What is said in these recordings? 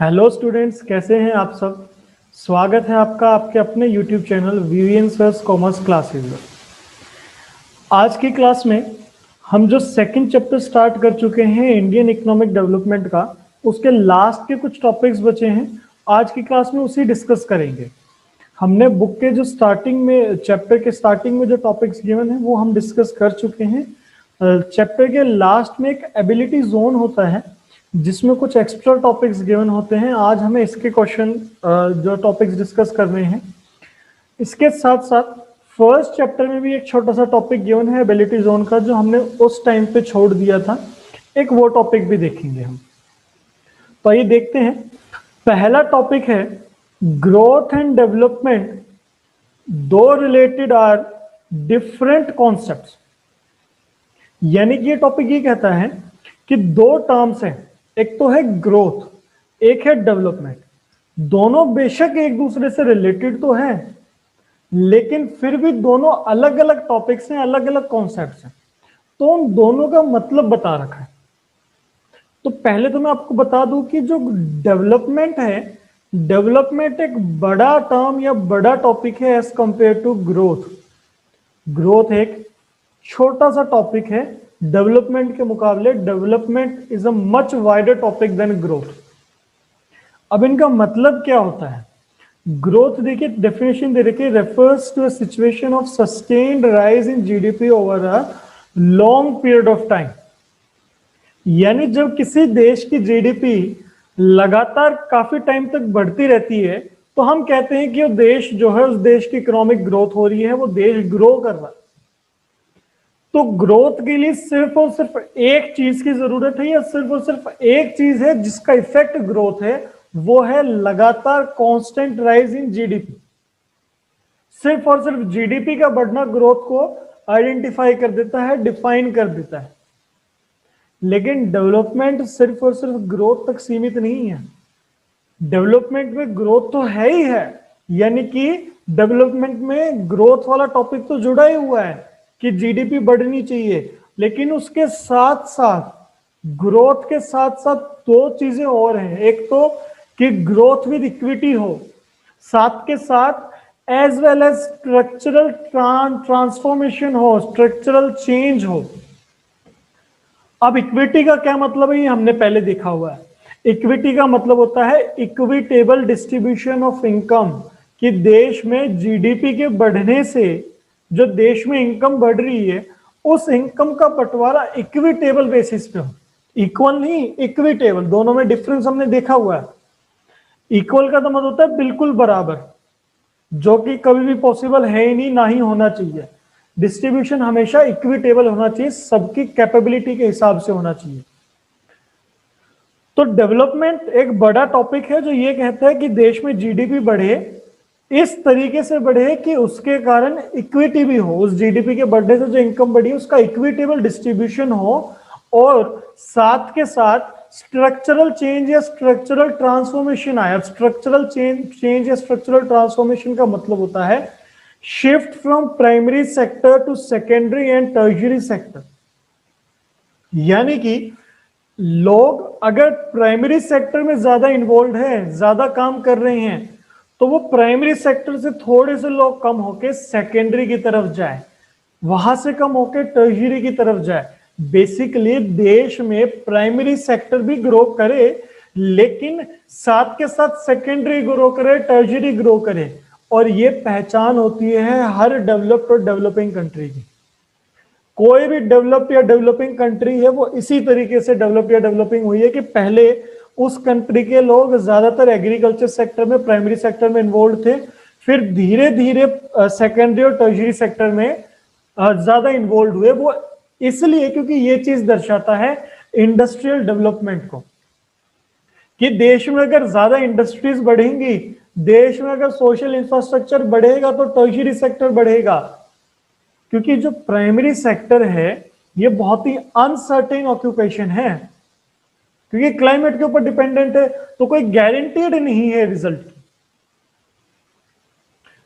Hello students, कैसे हैं आप सब। स्वागत है आपका आपके अपने YouTube channel VVN sir's commerce classes में। आज की क्लास में हम जो सेकंड चैप्टर स्टार्ट कर चुके हैं इंडियन इकोनॉमिक डेवलपमेंट का, उसके लास्ट के कुछ टॉपिक्स बचे हैं। आज की क्लास में उसी डिस्कस करेंगे। हमने बुक के जो स्टार्टिंग में चैप्टर के स्टार्टिंग में जो टॉपिक्स गिवन है वो हम डिस्कस कर चुके हैं। चैप्टर के लास्ट में एक एबिलिटी जोन होता है जिसमें कुछ एक्स्ट्रा टॉपिक्स गिवन होते हैं। आज हमें इसके क्वेश्चन जो टॉपिक्स डिस्कस करने हैं। इसके साथ साथ फर्स्ट चैप्टर में भी एक छोटा सा टॉपिक गिवन है एबिलिटी जोन का, जो हमने उस टाइम पे छोड़ दिया था। एक वो टॉपिक भी देखेंगे हम। तो ये देखते हैं। पहला टॉपिक है ग्रोथ एंड डेवलपमेंट, दो रिलेटेड आर डिफरेंट कॉन्सेप्ट्स। यानी कि ये टॉपिक ये कहता है कि दो टर्म्स हैं, एक तो है ग्रोथ, एक है डेवलपमेंट। दोनों बेशक एक दूसरे से रिलेटेड तो हैं, लेकिन फिर भी दोनों अलग अलग टॉपिक्स हैं, अलग अलग कॉन्सेप्ट्स हैं। तो उन दोनों का मतलब बता रखा है। तो पहले तो मैं आपको बता दूं कि जो डेवलपमेंट है, डेवलपमेंट एक बड़ा टर्म या बड़ा टॉपिक है as compare to growth. Growth एक छोटा सा टॉपिक है डेवलपमेंट के मुकाबले। Development is a much wider topic than growth. अब इनका मतलब क्या होता है। ग्रोथ देखिए, डेफिनेशन दे रखी है, refers to a situation of sustained rise in GDP over a long period of time. यानी जब किसी देश की जीडीपी लगातार काफी टाइम तक बढ़ती रहती है तो हम कहते हैं कि वो देश जो है, उस देश की इकोनॉमिक ग्रोथ हो रही है, वो देश ग्रो कर रहा है। तो ग्रोथ के लिए सिर्फ और सिर्फ एक चीज की जरूरत है, या सिर्फ और सिर्फ एक चीज है जिसका इफेक्ट ग्रोथ है, वो है लगातार कांस्टेंट राइज इन जीडीपी। सिर्फ और सिर्फ जीडीपी का बढ़ना ग्रोथ को आइडेंटिफाई कर देता है, डिफाइन कर देता है। लेकिन डेवलपमेंट सिर्फ और सिर्फ ग्रोथ तक सीमित नहीं है। डेवलपमेंट में ग्रोथ तो है ही है, यानी कि डेवलपमेंट में ग्रोथ वाला टॉपिक तो जुड़ा ही हुआ है कि जीडीपी बढ़नी चाहिए। लेकिन उसके साथ साथ, ग्रोथ के साथ साथ दो चीजें और हैं। एक तो कि ग्रोथ विद इक्विटी हो, साथ के साथ as well as structural transformation हो, स्ट्रक्चरल चेंज हो। अब इक्विटी का क्या मतलब है, ये हमने पहले देखा हुआ है। इक्विटी का मतलब होता है इक्विटेबल डिस्ट्रीब्यूशन ऑफ इनकम, कि देश में जीडीपी के बढ़ने से जो देश में इनकम बढ़ रही है, उस इनकम का बंटवारा इक्विटेबल बेसिस पे हो। इक्वल नहीं, इक्विटेबल। दोनों में डिफरेंस हमने देखा हुआ है। इक्वल का तो मतलब होता है बिल्कुल बराबर, जो कि कभी भी पॉसिबल है ही नहीं, ना ही होना चाहिए। डिस्ट्रीब्यूशन हमेशा इक्विटेबल होना चाहिए, सबकी कैपेबिलिटी के हिसाब से होना चाहिए। तो डेवलपमेंट एक बड़ा टॉपिक है जो ये कहता है कि देश में जीडीपी बढ़े, इस तरीके से बढ़े कि उसके कारण इक्विटी भी हो। उस जीडीपी के बढ़ने से जो इनकम बढ़ी उसका इक्विटेबल डिस्ट्रीब्यूशन हो, और साथ के साथ स्ट्रक्चरल चेंज या स्ट्रक्चरल ट्रांसफॉर्मेशन आया। स्ट्रक्चरल चेंज या स्ट्रक्चरल ट्रांसफॉर्मेशन का मतलब होता है shift from primary sector to secondary and tertiary sector. यानी कि लोग अगर प्राइमरी सेक्टर में ज्यादा इन्वॉल्व है, ज्यादा काम कर रहे हैं, तो वो प्राइमरी सेक्टर से थोड़े से लोग कम होके सेकेंडरी की तरफ जाए, वहां से कम होके टर्शियरी की तरफ जाए। बेसिकली देश में प्राइमरी सेक्टर भी ग्रो करे, लेकिन साथ के साथ सेकेंडरी ग्रो करे, टर्शियरी ग्रो करे। और ये पहचान होती है हर डेवलप्ड और डेवलपिंग कंट्री की। कोई भी डेवलप्ड या डेवलपिंग कंट्री है वो इसी तरीके से डेवलप या डेवलपिंग हुई है कि पहले उस कंट्री के लोग ज्यादातर एग्रीकल्चर सेक्टर में, प्राइमरी सेक्टर में इन्वॉल्व थे, फिर धीरे धीरे सेकेंडरी और टर्शियरी सेक्टर में ज्यादा इन्वॉल्व हुए। वो इसलिए क्योंकि ये चीज दर्शाता है इंडस्ट्रियल डेवलपमेंट को, कि देश में अगर ज्यादा इंडस्ट्रीज बढ़ेंगी, देश में अगर सोशल इंफ्रास्ट्रक्चर बढ़ेगा, तो टर्शियरी सेक्टर बढ़ेगा। क्योंकि जो प्राइमरी सेक्टर है ये बहुत ही अनसर्टेन ऑक्यूपेशन है, क्योंकि क्लाइमेट के ऊपर डिपेंडेंट है, तो कोई गारंटीड नहीं है रिजल्ट की।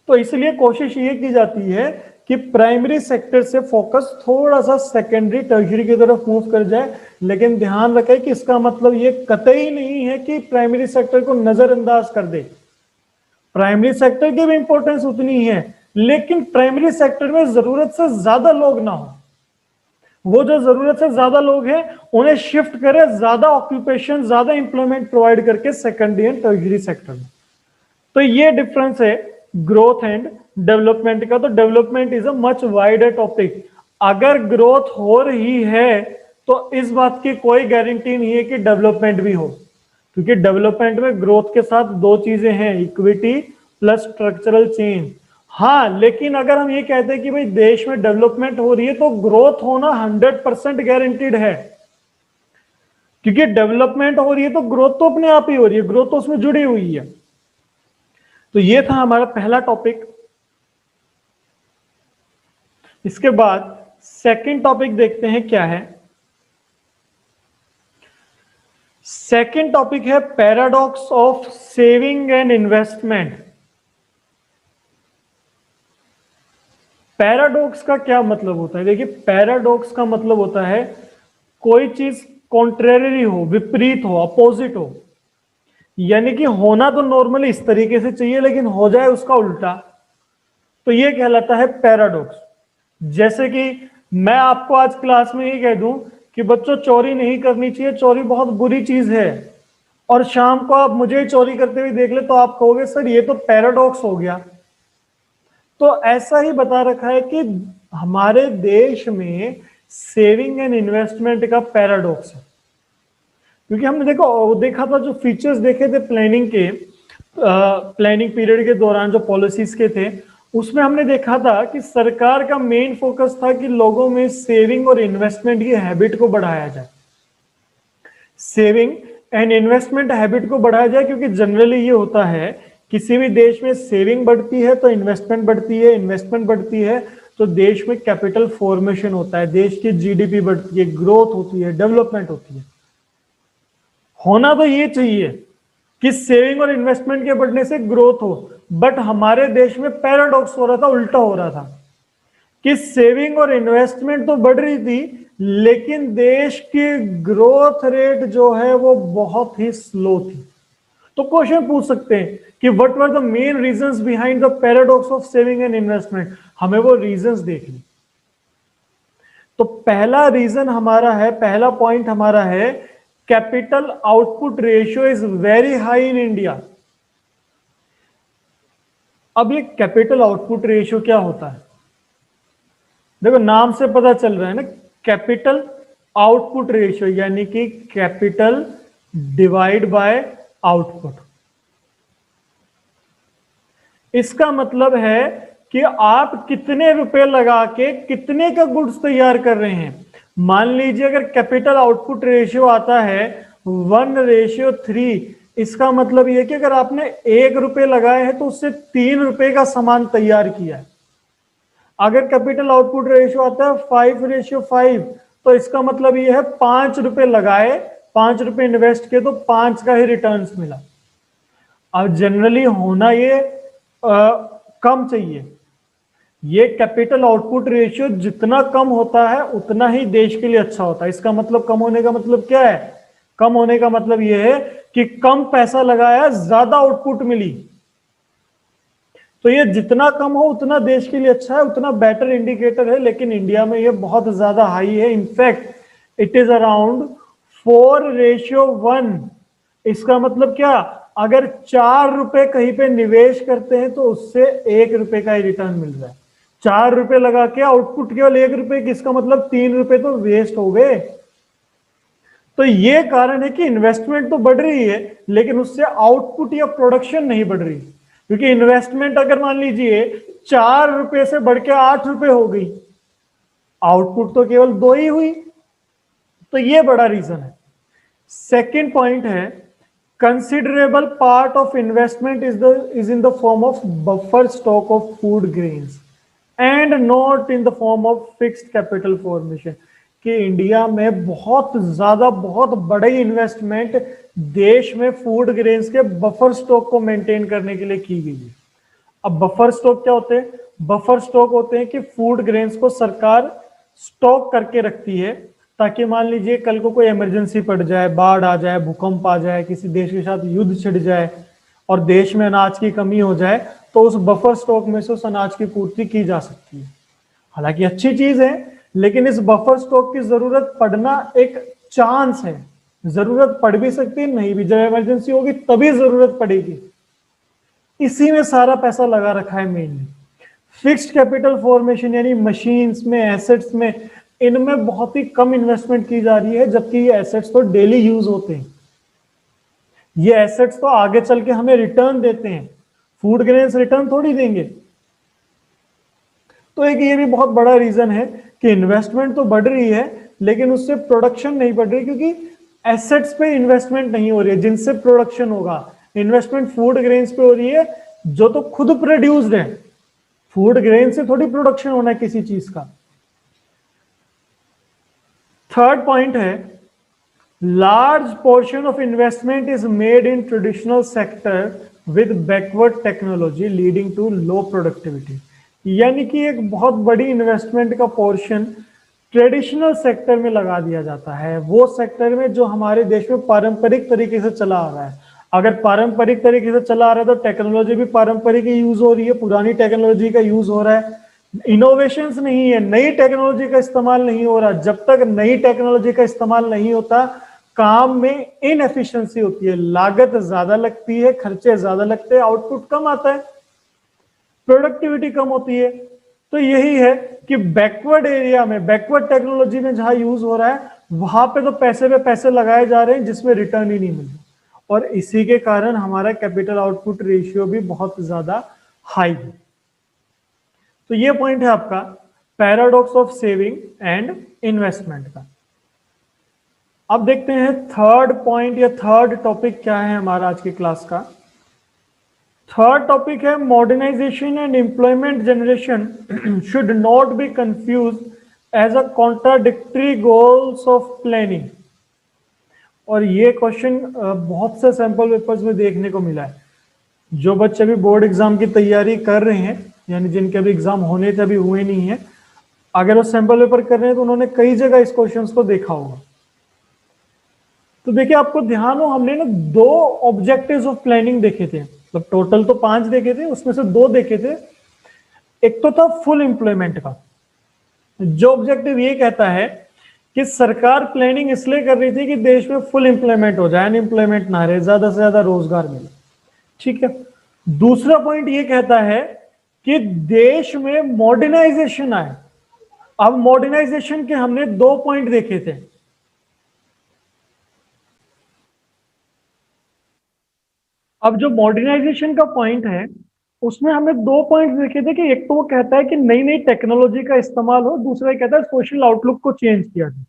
तो इसलिए कोशिश ये की जाती है कि प्राइमरी सेक्टर से फोकस थोड़ा सा सेकेंडरी टर्शियरी की तरफ मूव कर जाए, लेकिन ध्यान रखें कि इसका मतलब ये कतई नहीं है कि प्राइमरी सेक्टर को नजरअंदाज कर दे। प्राइमरी सेक्टर की भी इंपॉर्टेंस उतनी ही है, लेकिन प्राइमरी सेक्टर में जरूरत से ज्यादा लोग ना हो। वो जो जरूरत से ज्यादा लोग हैं उन्हें शिफ्ट करें, ज्यादा ऑक्यूपेशन, ज्यादा इंप्लॉयमेंट प्रोवाइड करके सेकेंडरी एंड टर्शियरी सेक्टर में। तो ये डिफरेंस है ग्रोथ एंड डेवलपमेंट का। तो development is a much wider topic. अगर ग्रोथ हो रही है तो इस बात की कोई गारंटी नहीं है कि डेवलपमेंट भी हो, क्योंकि डेवलपमेंट में ग्रोथ के साथ दो चीजें हैं, इक्विटी प्लस स्ट्रक्चरल चेंज। हाँ, लेकिन अगर हम ये कहते हैं कि भाई देश में डेवलपमेंट हो रही है तो ग्रोथ होना 100% गारंटीड है, क्योंकि डेवलपमेंट हो रही है तो ग्रोथ तो अपने आप ही हो रही है, ग्रोथ तो उसमें जुड़ी हुई है। तो ये था हमारा पहला टॉपिक। इसके बाद सेकंड टॉपिक देखते हैं क्या है। सेकंड टॉपिक है paradox of saving and investment. Paradox का क्या मतलब होता है? देखिए, पैराडॉक्स का मतलब होता है कोई चीज कॉन्ट्रेरी हो, विपरीत हो, अपोजिट हो। यानी कि होना तो नॉर्मली इस तरीके से चाहिए लेकिन हो जाए उसका उल्टा, तो ये कहलाता है पैराडॉक्स। जैसे कि मैं आपको आज क्लास में ये कह दूं कि बच्चों चोरी नहीं करनी चाहिए, चोरी बहुत बुरी चीज है, और शाम को आप मुझे चोरी करते हुए देख ले तो आप कहोगे सर ये तो पैराडॉक्स हो गया। तो ऐसा ही बता रखा है कि हमारे देश में सेविंग एंड इन्वेस्टमेंट का पैराडॉक्स है, क्योंकि हमने देखा था जो फीचर्स देखे थे प्लानिंग के, प्लानिंग पीरियड के दौरान जो पॉलिसीज के थे, उसमें हमने देखा था कि सरकार का मेन फोकस था कि लोगों में सेविंग और इन्वेस्टमेंट की हैबिट को बढ़ाया जाए। सेविंग एंड इन्वेस्टमेंट हैबिट को बढ़ाया जाए, क्योंकि जनरली ये होता है किसी भी देश में सेविंग बढ़ती है तो इन्वेस्टमेंट बढ़ती है, इन्वेस्टमेंट बढ़ती है तो देश में कैपिटल फॉर्मेशन होता है, देश की जीडीपी बढ़ती है, ग्रोथ होती है, डेवलपमेंट होती है। होना तो ये चाहिए कि सेविंग और इन्वेस्टमेंट के बढ़ने से ग्रोथ हो, बट हमारे देश में पैराडॉक्स हो रहा था, उल्टा हो रहा था कि सेविंग और इन्वेस्टमेंट तो बढ़ रही थी लेकिन देश की ग्रोथ रेट जो है वो बहुत ही स्लो थी। तो क्वेश्चन पूछ सकते हैं कि what were the main reasons behind the paradox of saving and investment. हमें वो रीजंस देखने। तो पहला रीजन हमारा है, पहला पॉइंट हमारा है, capital output ratio is very high in India. अब ये कैपिटल आउटपुट रेशियो क्या होता है? देखो नाम से पता चल रहा है ना, कैपिटल आउटपुट रेशियो यानी कि कैपिटल डिवाइड बाय आउटपुट। इसका मतलब है कि आप कितने रुपए लगा के कितने का गुड्स तैयार कर रहे हैं। मान लीजिए अगर कैपिटल आउटपुट रेशियो आता है 1:3, इसका मतलब यह कि अगर आपने 1 रुपए लगाए हैं तो उससे 3 रुपए का सामान तैयार किया है। अगर कैपिटल आउटपुट रेशियो आता है 5:5, तो इसका मतलब यह है 5 रुपए लगाए, 5 रुपए इन्वेस्ट किए तो 5 का ही रिटर्न्स मिला। अब जनरली होना ये कम चाहिए। ये कैपिटल आउटपुट रेशियो जितना कम होता है उतना ही देश के लिए अच्छा होता है। इसका मतलब कम होने का मतलब क्या है? कम होने का मतलब यह है कि कम पैसा लगाया, ज्यादा आउटपुट मिली। तो ये जितना कम हो उतना देश के लिए अच्छा है, उतना बेटर इंडिकेटर है। लेकिन इंडिया में ये बहुत ज्यादा हाई है। In fact it is around 4:1। इसका मतलब क्या? अगर 4 रुपए कहीं पे निवेश करते हैं तो उससे 1 रुपए का ही रिटर्न मिल रहा है। 4 रुपए लगा के आउटपुट केवल 1 रुपए की, इसका मतलब 3 रुपए तो वेस्ट हो गए। तो ये कारण है कि इन्वेस्टमेंट तो बढ़ रही है लेकिन उससे आउटपुट या प्रोडक्शन नहीं बढ़ रही, क्योंकि इन्वेस्टमेंट अगर मान लीजिए 4 रुपए से बढ़ के 8 रुपए हो गई, आउटपुट तो केवल 2 ही हुई। तो ये बड़ा रीजन है। सेकेंड पॉइंट है, considerable part of investment is in the form of buffer stock of food grains and not in the form of fixed capital formation। कि इंडिया में बहुत ज्यादा, बहुत बड़ी इन्वेस्टमेंट देश में फूड ग्रेन्स के बफर स्टॉक को मेंटेन करने के लिए की गई है। अब बफर स्टॉक क्या होते हैं? बफर स्टॉक होते हैं कि फूड ग्रेन्स को सरकार स्टॉक करके रखती है ताकि मान लीजिए कल को कोई इमरजेंसी पड़ जाए, बाढ़ आ जाए, भूकंप आ जाए, किसी देश के साथ युद्ध छिड़ जाए और देश में अनाज की कमी हो जाए, तो उस बफर स्टॉक में से उस अनाज की पूर्ति की जा सकती है। हालांकि अच्छी चीज है, लेकिन इस बफर स्टॉक की जरूरत पड़ना एक चांस है, जरूरत पड़ भी सकती है, नहीं भी। जब इमरजेंसी होगी तभी जरूरत पड़ेगी। इसी में सारा पैसा लगा रखा है मेनली। फिक्स्ड कैपिटल फॉर्मेशन यानी मशीन्स में, एसेट्स में, इनमें बहुत ही कम इन्वेस्टमेंट की जा रही है, जबकि ये एसेट्स तो डेली यूज होते हैं। ये एसेट्स तो आगे चल के हमें रिटर्न देते हैं, फूड ग्रेन्स रिटर्न थोड़ी देंगे। तो एक ये भी बहुत बड़ा रीजन है कि इन्वेस्टमेंट तो बढ़ रही है लेकिन उससे प्रोडक्शन नहीं बढ़ रही, क्योंकि एसेट्स पे इन्वेस्टमेंट नहीं हो रही है जिनसे प्रोडक्शन होगा। इन्वेस्टमेंट फूड ग्रेन्स पे हो रही है जो तो खुद प्रोड्यूस्ड है। फूड ग्रेन से थोड़ी प्रोडक्शन होना है किसी चीज का। थर्ड पॉइंट है, large portion of investment is made in traditional sector with backward technology leading to low productivity. यानी कि एक बहुत बड़ी इन्वेस्टमेंट का पोर्शन ट्रेडिशनल सेक्टर में लगा दिया जाता है, वो सेक्टर में जो हमारे देश में पारंपरिक तरीके से चला आ रहा है। अगर पारंपरिक तरीके से चला आ रहा है तो टेक्नोलॉजी भी पारंपरिक यूज हो रही है, पुरानी टेक्नोलॉजी का यूज हो रहा है। इनोवेशंस नहीं है, नई टेक्नोलॉजी का इस्तेमाल नहीं हो रहा। जब तक नई टेक्नोलॉजी का इस्तेमाल नहीं होता, काम में इनएफिशिएंसी होती है, लागत ज्यादा लगती है, खर्चे ज्यादा लगते हैं, आउटपुट कम आता है, प्रोडक्टिविटी कम होती है। तो यही है कि बैकवर्ड एरिया में, बैकवर्ड टेक्नोलॉजी में जहां यूज हो रहा है वहां पे तो पैसे पे पैसे लगाए जा रहे हैं जिसमें रिटर्न ही नहीं मिल रहा, और इसी के कारण हमारा कैपिटल आउटपुट रेशियो भी बहुत ज्यादा हाई है। तो ये पॉइंट है आपका paradox of saving and investment का। अब देखते हैं थर्ड पॉइंट या थर्ड टॉपिक क्या है हमारा आज की क्लास का। थर्ड टॉपिक है modernisation and employment generation should not be confuse as a contradictory goals of planning. और ये क्वेश्चन बहुत से सैंपल पेपर्स में देखने को मिला है। जो बच्चे अभी बोर्ड एग्जाम की तैयारी कर रहे हैं, यानी जिनके अभी एग्जाम होने थे, अभी हुए नहीं है, अगर वो सैंपल पेपर कर रहे हैं तो उन्होंने कई जगह इस क्वेश्चन को देखा होगा। तो देखिए, आपको ध्यान हो, हमने ना 2 ऑब्जेक्टिव्स ऑफ प्लानिंग देखे थे, मतलब टोटल तो 5 देखे थे, उसमें से 2 देखे थे। एक तो था फुल एम्प्लॉयमेंट का, जो ऑब्जेक्टिव ये कहता है कि सरकार प्लानिंग इसलिए कर रही थी कि देश में फुल एम्प्लॉयमेंट हो जाए, अनएम्प्लॉयमेंट ना रहे, ज्यादा से ज्यादा रोजगार मिले। ठीक है। दूसरा पॉइंट ये कहता है कि देश में मॉडर्नाइजेशन आए। अब मॉडर्नाइजेशन के हमने 2 पॉइंट देखे थे। अब जो मॉडर्नाइजेशन का पॉइंट है उसमें हमने 2 पॉइंट देखे थे कि एक तो वो कहता है कि नई नई टेक्नोलॉजी का इस्तेमाल हो, दूसरा कहता है सोशल आउटलुक को चेंज किया जाए।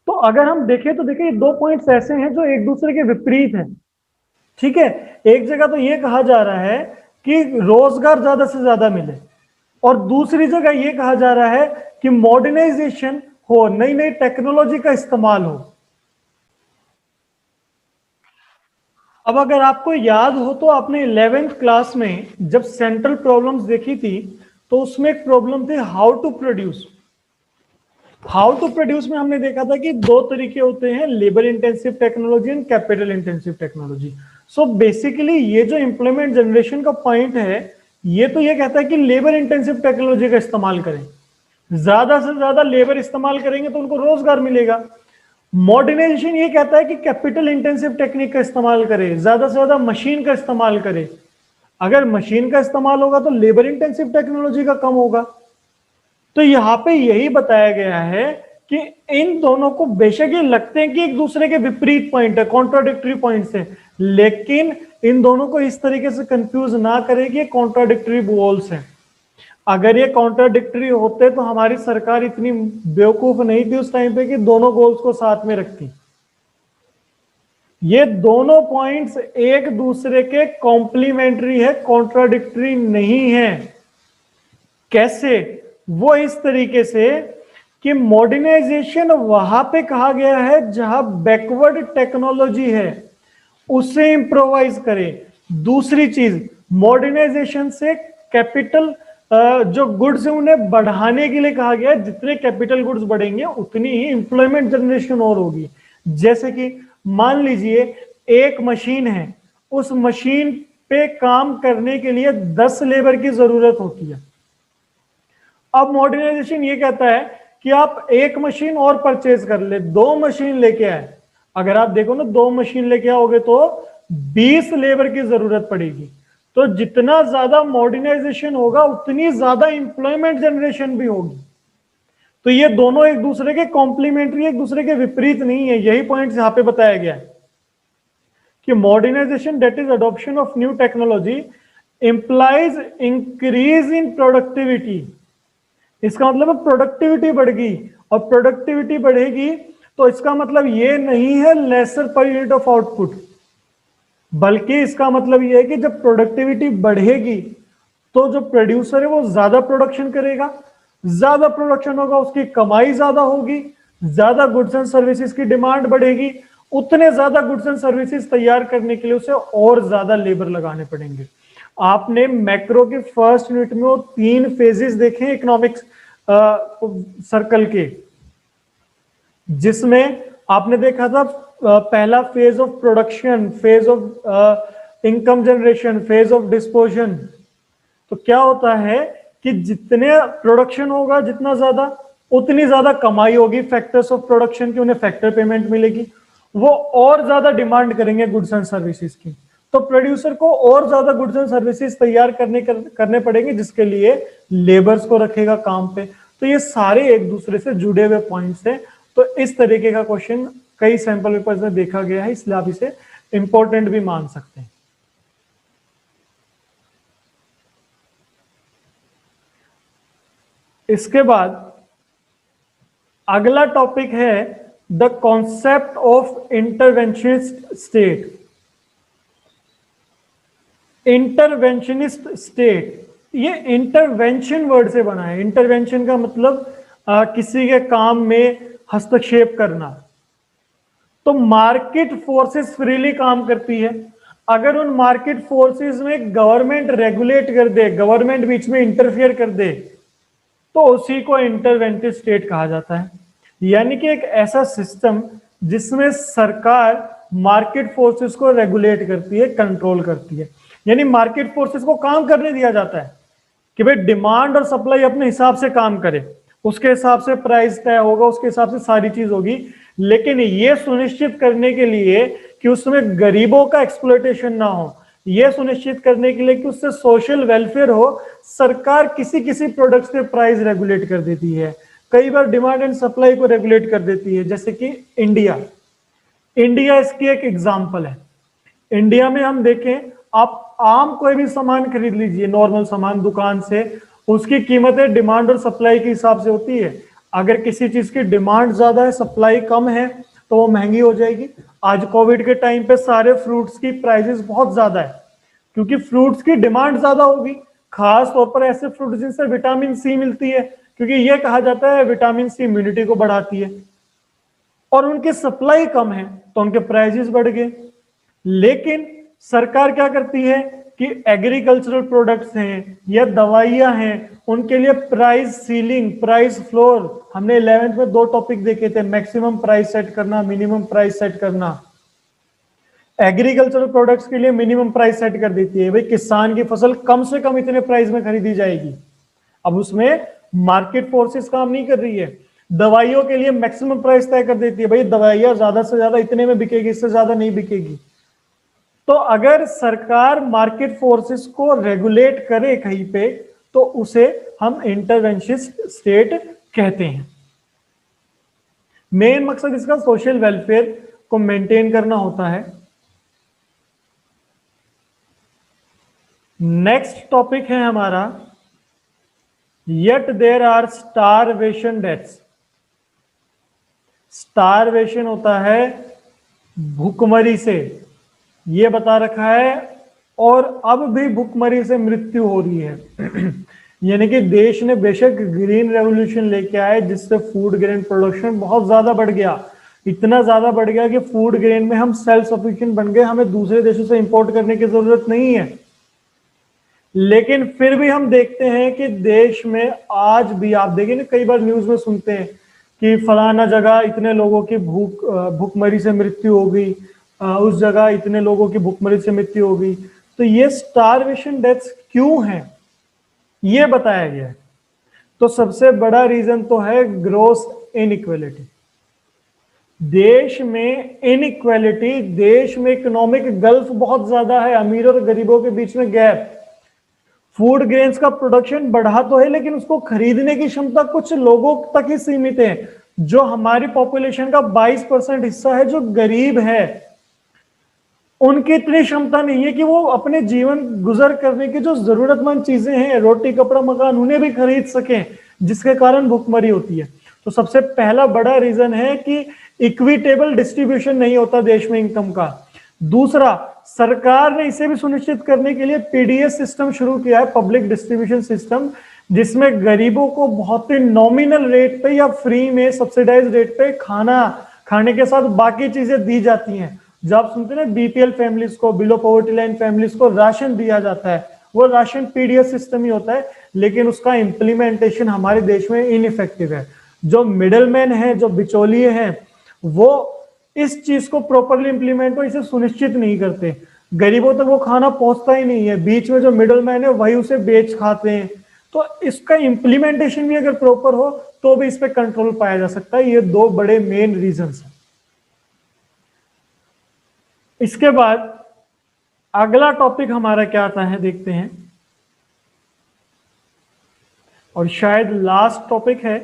तो अगर हम देखें तो देखिए, 2 पॉइंट्स ऐसे हैं जो एक दूसरे के विपरीत हैं। ठीक है। एक जगह तो ये कहा जा रहा है कि रोजगार ज्यादा से ज्यादा मिले, और दूसरी जगह ये कहा जा रहा है कि मॉडर्नाइजेशन हो, नई नई टेक्नोलॉजी का इस्तेमाल हो। अब अगर आपको याद हो तो आपने 11th क्लास में जब सेंट्रल प्रॉब्लम्स देखी थी तो उसमें एक प्रॉब्लम थी how to produce. How to produce में हमने देखा था कि 2 तरीके होते हैं, labour intensive technology and capital intensive technology. So basically ये जो इंप्लॉयमेंट जनरेशन का पॉइंट है, ये तो ये कहता है कि लेबर इंटेंसिव टेक्नोलॉजी का इस्तेमाल करें, ज्यादा से ज्यादा लेबर इस्तेमाल करेंगे तो उनको रोजगार मिलेगा। मॉडर्नाइजेशन ये कहता है कि कैपिटल इंटेंसिव टेक्निक का इस्तेमाल करें, ज्यादा से ज्यादा मशीन का इस्तेमाल करें। अगर मशीन का इस्तेमाल होगा तो लेबर इंटेंसिव टेक्नोलॉजी का कम होगा। तो यहां पे यही बताया गया है कि इन दोनों को बेशक ये लगते हैं कि एक दूसरे के विपरीत पॉइंट है, कॉन्ट्राडिक्टरी पॉइंट्स है, लेकिन इन दोनों को इस तरीके से कंफ्यूज ना करें कि कॉन्ट्राडिक्टरी गोल्स हैं। अगर ये कॉन्ट्राडिक्टरी होते तो हमारी सरकार इतनी बेवकूफ नहीं थी उस टाइम पे कि दोनों गोल्स को साथ में रखती। ये दोनों पॉइंट्स एक दूसरे के कॉम्प्लीमेंट्री है, कॉन्ट्राडिक्टरी नहीं है। कैसे? वो इस तरीके से कि मॉडर्नाइजेशन वहां पे कहा गया है जहां बैकवर्ड टेक्नोलॉजी है, उसे इंप्रोवाइज करें। दूसरी चीज, मॉडर्नाइजेशन से कैपिटल जो गुड्स है उन्हें बढ़ाने के लिए कहा गया है। जितने कैपिटल गुड्स बढ़ेंगे उतनी ही इंप्लॉयमेंट जनरेशन और होगी। जैसे कि मान लीजिए एक मशीन है, उस मशीन पे काम करने के लिए 10 लेबर की जरूरत होती है। अब मॉडर्नाइजेशन ये कहता है कि आप एक मशीन और परचेज कर ले, 2 मशीन लेके आए। अगर आप देखो ना 2 मशीन लेके आओगे तो 20 लेबर की जरूरत पड़ेगी। तो जितना ज्यादा मॉडर्नाइजेशन होगा उतनी ज्यादा इंप्लॉयमेंट जनरेशन भी होगी। तो ये दोनों एक दूसरे के कॉम्प्लीमेंट्री, एक दूसरे के विपरीत नहीं है। यही पॉइंट यहां पे बताया गया है कि modernisation that is adoption of new technology implies increase in productivity. इसका मतलब है प्रोडक्टिविटी बढ़ गई, और प्रोडक्टिविटी बढ़ेगी तो इसका मतलब ये नहीं है laser per unit of output, बल्कि इसका मतलब ये है कि जब प्रोडक्टिविटी बढ़ेगी तो जो प्रोड्यूसर है वो ज्यादा प्रोडक्शन करेगा, ज्यादा प्रोडक्शन होगा उसकी कमाई ज्यादा होगी, ज्यादा गुड्स एंड सर्विसेज की डिमांड बढ़ेगी, उतने ज्यादा गुड्स एंड सर्विसेज तैयार करने के लिए उसे और ज्यादा लेबर लगाने पड़ेंगे। आपने मैक्रो के फर्स्ट यूनिट में वो 3 फेजेस देखे इकोनॉमिक्स सर्कल के, जिसमें आपने देखा था पहला phase of production, phase of income generation, phase of disposition. तो क्या होता है कि जितने प्रोडक्शन होगा जितना ज्यादा, उतनी ज्यादा कमाई होगी फैक्टर्स ऑफ प्रोडक्शन की, उन्हें फैक्टर पेमेंट मिलेगी, वो और ज्यादा डिमांड करेंगे गुड्स एंड सर्विसेज की। तो प्रोड्यूसर को और ज्यादा गुड्स एंड सर्विसेज तैयार करने पड़ेंगे, जिसके लिए लेबर्स को रखेगा काम पे। तो ये सारे एक दूसरे से जुड़े हुए पॉइंट्स हैं। तो इस तरीके का क्वेश्चन कई सैंपल पेपर्स में देखा गया है, इसलिए आप इसे इंपॉर्टेंट भी मान सकते हैं। इसके बाद अगला टॉपिक है the concept of interventionist state. Interventionist state, ये इंटरवेंशन वर्ड से बना है। इंटरवेंशन का मतलब किसी के काम में हस्तक्षेप करना। तो मार्केट फोर्सेस फ्रीली काम करती है, अगर उन मार्केट फोर्सेस में गवर्नमेंट रेगुलेट कर दे, गवर्नमेंट बीच में इंटरफियर कर दे, तो उसी को इंटरवेंटिव स्टेट कहा जाता है। यानी कि एक ऐसा सिस्टम जिसमें सरकार मार्केट फोर्सेस को रेगुलेट करती है, कंट्रोल करती है। यानी मार्केट फोर्सेस को काम करने दिया जाता है कि भाई डिमांड और सप्लाई अपने हिसाब से काम करे, उसके हिसाब से प्राइस तय होगा, उसके हिसाब से सारी चीज होगी। लेकिन ये सुनिश्चित करने के लिए कि उसमें गरीबों का एक्सप्लॉयटेशन ना हो, यह सुनिश्चित करने के लिए कि उससे सोशल वेलफेयर हो, सरकार किसी किसी प्रोडक्ट्स के प्राइस रेगुलेट कर देती है, कई बार डिमांड एंड सप्लाई को रेगुलेट कर देती है। जैसे कि इंडिया इसकी एक एग्जांपल है। इंडिया में हम देखें, आप आम कोई भी सामान खरीद लीजिए, नॉर्मल सामान दुकान से, उसकी कीमतें डिमांड और सप्लाई के हिसाब से होती है। अगर किसी चीज की डिमांड ज्यादा है, सप्लाई कम है, तो वो महंगी हो जाएगी। आज कोविड के टाइम पे सारे फ्रूट्स की प्राइसेस बहुत ज्यादा है, क्योंकि फ्रूट्स की डिमांड ज्यादा होगी, खास तौर पर ऐसे फ्रूट्स जिनसे विटामिन सी मिलती है, क्योंकि यह कहा जाता है विटामिन सी इम्यूनिटी को बढ़ाती है, और उनकी सप्लाई कम है तो उनके प्राइसेस बढ़ गए। लेकिन सरकार क्या करती है कि एग्रीकल्चरल प्रोडक्ट्स हैं या दवाइयां हैं, उनके लिए प्राइस सीलिंग, प्राइस फ्लोर, हमने 11th में 2 टॉपिक देखे थे, मैक्सिमम प्राइस सेट करना, मिनिमम प्राइस सेट करना। एग्रीकल्चरल प्रोडक्ट्स के लिए मिनिमम प्राइस सेट कर देती है, भाई किसान की फसल कम से कम इतने प्राइस में खरीदी जाएगी। अब उसमें मार्केट फोर्सेस काम नहीं कर रही है। दवाइयों के लिए मैक्सिमम प्राइस तय कर देती है, भाई दवाइयां ज्यादा से ज्यादा इतने में बिकेगी, इससे ज्यादा नहीं बिकेगी। तो अगर सरकार मार्केट फोर्सेस को रेगुलेट करे कहीं पे, तो उसे हम इंटरवेंशनिस्ट स्टेट कहते हैं। मेन मकसद इसका सोशल वेलफेयर को मेंटेन करना होता है। नेक्स्ट टॉपिक है हमारा, yet there are starvation deaths. Starvation होता है भूखमरी से, ये बता रखा है, और अब भी भूखमरी से मृत्यु हो रही है। यानी कि देश ने बेशक ग्रीन रेवोल्यूशन लेके आए, जिससे फूड ग्रेन प्रोडक्शन बहुत ज्यादा बढ़ गया, इतना ज्यादा बढ़ गया कि फूड ग्रेन में हम सेल्फ सफिशिएंट बन गए, हमें दूसरे देशों से इंपोर्ट करने की जरूरत नहीं है। लेकिन फिर भी हम देखते हैं कि देश में आज भी, आप देखिए ना, कई बार न्यूज में सुनते हैं कि फलाना जगह इतने लोगों की भूखमरी से मृत्यु हो गई, उस जगह इतने लोगों की भूखमरी से मृत्यु हो गई। तो ये स्टारवेशन डेथ्स क्यों हैं, ये बताया गया है। तो सबसे बड़ा रीजन तो है ग्रोस इनइक्वालिटी। देश में इनइक्वालिटी, देश में इकोनॉमिक गल्फ बहुत ज्यादा है, अमीर और गरीबों के बीच में गैप। फूड ग्रेन्स का प्रोडक्शन बढ़ा तो है, लेकिन उसको खरीदने की क्षमता कुछ लोगों तक ही सीमित है। जो हमारी पॉपुलेशन का 22% हिस्सा है जो गरीब है, उनकी इतनी क्षमता नहीं है कि वो अपने जीवन गुजर करने की जो जरूरतमंद चीजें हैं, रोटी कपड़ा मकान, उन्हें भी खरीद सकें, जिसके कारण भुखमरी होती है। तो सबसे पहला बड़ा रीजन है कि इक्विटेबल डिस्ट्रीब्यूशन नहीं होता देश में इनकम का। दूसरा, सरकार ने इसे भी सुनिश्चित करने के लिए पीडीएस सिस्टम शुरू किया है, पब्लिक डिस्ट्रीब्यूशन सिस्टम, जिसमें गरीबों को बहुत ही नॉमिनल रेट पे या फ्री में सब्सिडाइज रेट पे खाने के साथ बाकी चीजें दी जाती हैं। जब आप सुनते हैं बीपीएल फैमिलीज को, बिलो पॉवर्टी लाइन फैमिलीज को राशन दिया जाता है, वो राशन पीडीएस सिस्टम ही होता है, लेकिन उसका इंप्लीमेंटेशन हमारे देश में इनइफेक्टिव है। जो मिडलमैन है, जो बिचौलिए हैं, वो इस चीज को प्रॉपरली इंप्लीमेंट हो इसे सुनिश्चित नहीं करते। गरीबों तक वो खाना पहुंचता ही नहीं है, बीच में जो मिडलमैन है वही उसे बेच खाते हैं। तो इसका इंप्लीमेंटेशन भी अगर प्रॉपर हो तो भी इस पे कंट्रोल पाया जा सकता है। ये दो बड़े मेन रीजंस हैं। इसके बाद अगला टॉपिक हमारा क्या आता है, देखते हैं, और शायद लास्ट टॉपिक है।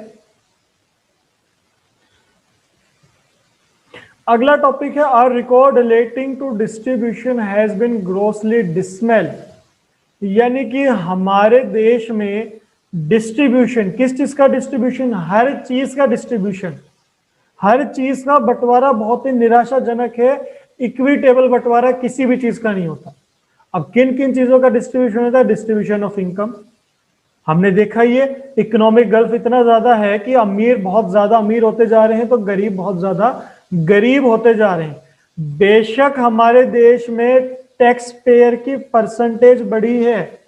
अगला टॉपिक है, our record relating to distribution has been grossly dismal. यानी कि हमारे देश में डिस्ट्रीब्यूशन, किस चीज का डिस्ट्रीब्यूशन, हर चीज का डिस्ट्रीब्यूशन, हर चीज का बंटवारा बहुत ही निराशाजनक है। इक्विटेबल बंटवारा किसी भी चीज का नहीं होता। अब किन किन चीजों का डिस्ट्रीब्यूशन होता है? डिस्ट्रीब्यूशन ऑफ इनकम, हमने देखा ये इकोनॉमिक गल्फ इतना ज्यादा है कि अमीर बहुत ज्यादा अमीर होते जा रहे हैं तो गरीब बहुत ज्यादा गरीब होते जा रहे हैं। बेशक हमारे देश में टैक्स पेयर की परसेंटेज बढ़ी है,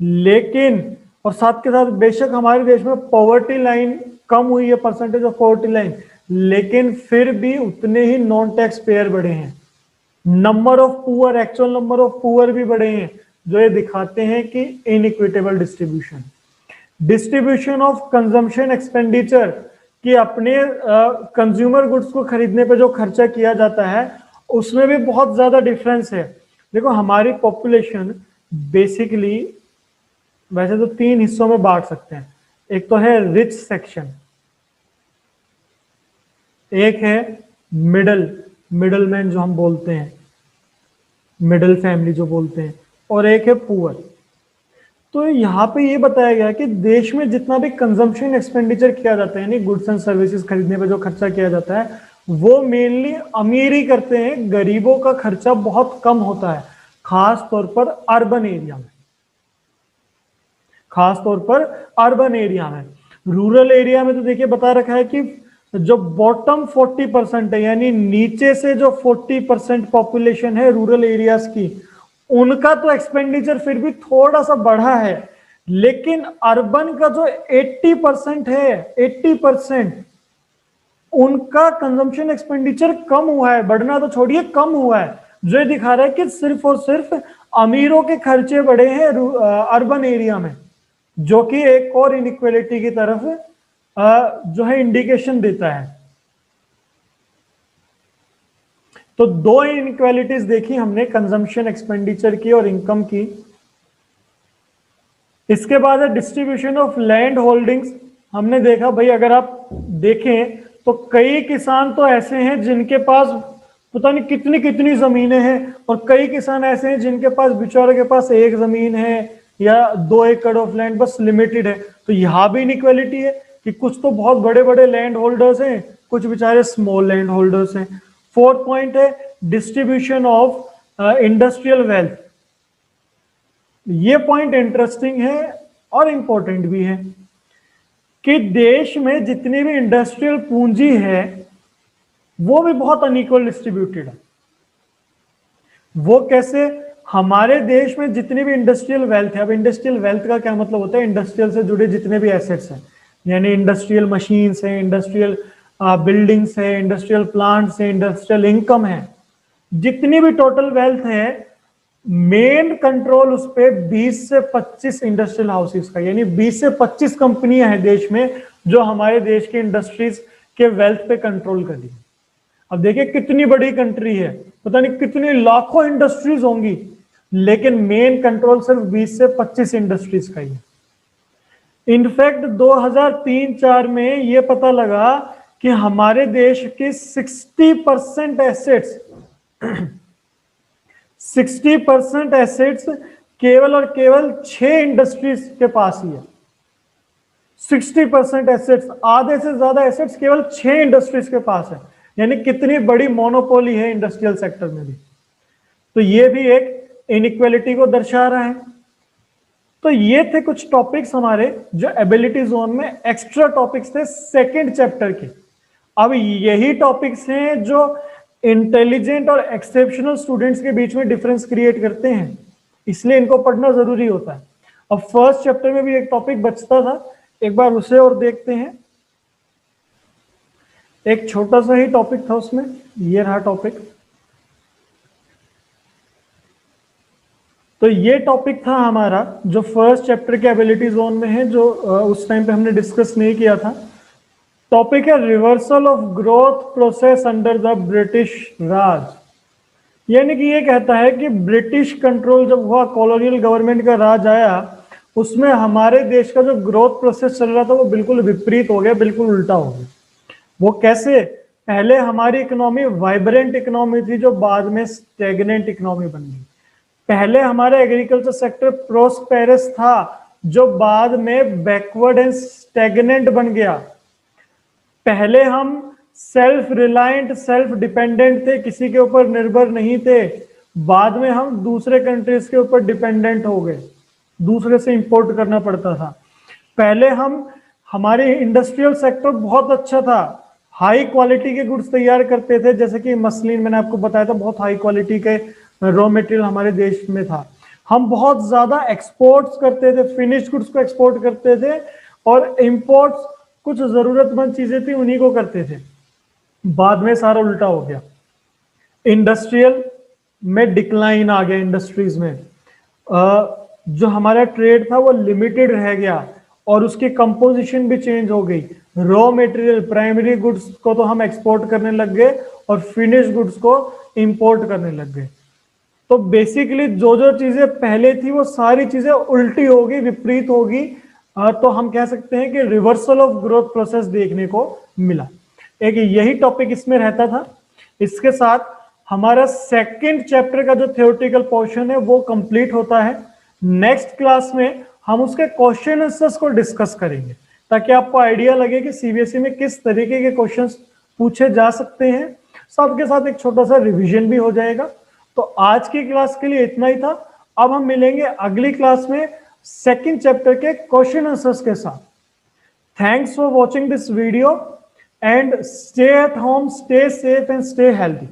लेकिन और साथ के साथ बेशक हमारे देश में पॉवर्टी लाइन कम हुई है, परसेंटेज ऑफ पॉवर्टी लाइन, लेकिन फिर भी उतने ही नॉन टैक्स पेयर बढ़े हैं। Number of poor, actual number of poor भी बढ़े हैं, जो ये दिखाते हैं कि inequitable distribution. Distribution of consumption expenditure, कि अपने कंज्यूमर गुड्स को खरीदने पे जो खर्चा किया जाता है उसमें भी बहुत ज्यादा डिफरेंस है। देखो हमारी पॉपुलेशन बेसिकली वैसे तो 3 हिस्सों में बांट सकते हैं। एक तो है रिच सेक्शन, एक है मिडलमैन जो हम बोलते हैं, मिडिल फैमिली जो बोलते हैं, और एक है पुअर। तो यहाँ पे ये बताया गया कि देश में जितना भी कंजम्पशन एक्सपेंडिचर किया जाता है, यानी गुड्स एंड सर्विसेज खरीदने पे जो खर्चा किया जाता है, वो मेनली अमीर ही करते हैं, गरीबों का खर्चा बहुत कम होता है, खास तौर पर अर्बन एरिया में, खास तौर पर अर्बन एरिया में। रूरल एरिया में तो देखिए बता रखा है कि जो बॉटम 40% है, यानी नीचे से जो 40% पॉपुलेशन है रूरल एरियाज की, उनका तो एक्सपेंडिचर फिर भी थोड़ा सा बढ़ा है, लेकिन अर्बन का जो 80% है, 80% उनका कंजम्पशन एक्सपेंडिचर कम हुआ है, बढ़ना तो छोड़िए कम हुआ है। जो ये दिखा रहा है कि सिर्फ और सिर्फ अमीरों के खर्चे बढ़े हैं अर्बन एरिया में, जो कि एक और इनइक्वालिटी की तरफ जो है इंडिकेशन देता है। तो 2 इनइक्वालिटीज देखी हमने, कंजम्पशन एक्सपेंडिचर की और इनकम की। इसके बाद है डिस्ट्रीब्यूशन ऑफ लैंड होल्डिंग्स। हमने देखा भाई, अगर आप देखें तो कई किसान तो ऐसे हैं जिनके पास पता नहीं कितनी कितनी जमीनें हैं, और कई किसान ऐसे हैं जिनके पास, बेचारे के पास 1 जमीन है या 2 एकड़ ऑफ लैंड बस लिमिटेड है। तो यहां भी इनइक्वालिटी है कि कुछ तो बहुत बड़े बड़े लैंड होल्डर्स हैं, कुछ बेचारे स्मॉल लैंड होल्डर्स हैं। 4th पॉइंट है डिस्ट्रीब्यूशन ऑफ इंडस्ट्रियल वेल्थ। ये पॉइंट इंटरेस्टिंग है और इंपॉर्टेंट भी है कि देश में जितनी भी इंडस्ट्रियल पूंजी है वो भी बहुत अनइक्वल डिस्ट्रीब्यूटेड है। वो कैसे? हमारे देश में जितनी भी इंडस्ट्रियल वेल्थ है, अब इंडस्ट्रियल वेल्थ का क्या मतलब होता है, इंडस्ट्रियल से जुड़े जितने भी एसेट्स हैं, यानी इंडस्ट्रियल मशीन्स हैं, इंडस्ट्रियल बिल्डिंग्स है, इंडस्ट्रियल प्लांट्स है, इंडस्ट्रियल इनकम है, जितनी भी टोटल वेल्थ है, मेन कंट्रोल उस पे 20 से 25 इंडस्ट्रियल हाउसेस का, यानी 20 से 25 कंपनियां हैं देश में जो हमारे देश के इंडस्ट्रीज के वेल्थ पे कंट्रोल कर रही है। अब देखिए कितनी बड़ी कंट्री है, पता नहीं कितनी लाखों इंडस्ट्रीज होंगी, लेकिन मेन कंट्रोल सिर्फ 20 से 25 इंडस्ट्रीज का ही है। इनफैक्ट 2003-4 में यह पता लगा कि हमारे देश के 60% एसेट्स 60% एसेट्स केवल और केवल 6 इंडस्ट्रीज के पास ही है। 60% एसेट्स, आधे से ज्यादा एसेट्स केवल 6 इंडस्ट्रीज के पास है, यानी कितनी बड़ी मोनोपोली है इंडस्ट्रियल सेक्टर में भी। तो ये भी एक इनइक्वालिटी को दर्शा रहा है। तो ये थे कुछ टॉपिक्स हमारे जो एबिलिटी जोन में एक्स्ट्रा टॉपिक्स थे सेकंड चैप्टर के। अब यही टॉपिक्स हैं जो इंटेलिजेंट और एक्सेप्शनल स्टूडेंट्स के बीच में डिफरेंस क्रिएट करते हैं, इसलिए इनको पढ़ना जरूरी होता है। अब फर्स्ट चैप्टर में भी एक टॉपिक बचता था, एक बार उसे और देखते हैं। एक छोटा सा ही टॉपिक था उसमें, ये रहा टॉपिक। तो ये टॉपिक था हमारा जो फर्स्ट चैप्टर के एबिलिटी जोन में है, जो उस टाइम पे हमने डिस्कस नहीं किया था। टॉपिक है reversal of growth process under the British Raj. यानी कि ये कहता है कि ब्रिटिश कंट्रोल जब हुआ, कॉलोनियल गवर्नमेंट का राज आया, उसमें हमारे देश का जो ग्रोथ प्रोसेस चल रहा था वो बिल्कुल विपरीत हो गया, बिल्कुल उल्टा हो गया। वो कैसे? पहले हमारी इकोनॉमी वाइब्रेंट इकोनॉमी थी जो बाद में स्टैग्नेंट इकोनॉमी बन गई। पहले हमारा एग्रीकल्चर सेक्टर प्रोस्पेरस था जो बाद में बैकवर्ड एंड स्टैग्नेंट बन गया। पहले हम सेल्फ रिलायंट, सेल्फ डिपेंडेंट थे, किसी के ऊपर निर्भर नहीं थे। बाद में हम दूसरे कंट्रीज के ऊपर डिपेंडेंट हो गए, दूसरे से इंपोर्ट करना पड़ता था। पहले हमारे इंडस्ट्रियल सेक्टर बहुत अच्छा था, हाई क्वालिटी के गुड्स तैयार करते थे, जैसे कि मसलिन मैंने आपको बताया था, बहुत हाई क्वालिटी के रॉ मटेरियल हमारे देश में था। हम बहुत ज्यादा एक्सपोर्ट्स करते थे, फिनिश्ड गुड्स को एक्सपोर्ट करते थे, और इंपोर्ट्स कुछ जरूरतमंद चीजें थी उन्हीं को करते थे। बाद में सारा उल्टा हो गया, इंडस्ट्रियल में डिक्लाइन आ गया। इंडस्ट्रीज में जो हमारा ट्रेड था वो लिमिटेड रह गया और उसकी कंपोजिशन भी चेंज हो गई। रॉ मटेरियल, प्राइमरी गुड्स को तो हम एक्सपोर्ट करने लग गए और फिनिश्ड गुड्स को इंपोर्ट करने लग गए। तो बेसिकली जो जो चीजें पहले थी वो सारी चीजें उल्टी होगी, विपरीत होगी। तो हम कह सकते हैं कि रिवर्सल ऑफ ग्रोथ प्रोसेस देखने को मिला। एक यही टॉपिक इसमें रहता था। इसके साथ हमारा सेकंड चैप्टर का जो थ्योरेटिकल पोर्शन है वो कंप्लीट होता है। नेक्स्ट क्लास में हम उसके क्वेश्चन आंसर्स को डिस्कस करेंगे, ताकि आपको आइडिया लगे कि सीबीएसई में किस तरीके के क्वेश्चंस पूछे जा सकते हैं। साथ के साथ एक छोटा सा रिवीजन भी हो जाएगा। तो आज की क्लास के लिए इतना ही था। अब हम मिलेंगे अगली क्लास में सेकंड चैप्टर के क्वेश्चन आंसर्स के साथ। Thanks for watching this video and stay at home, stay safe and stay healthy.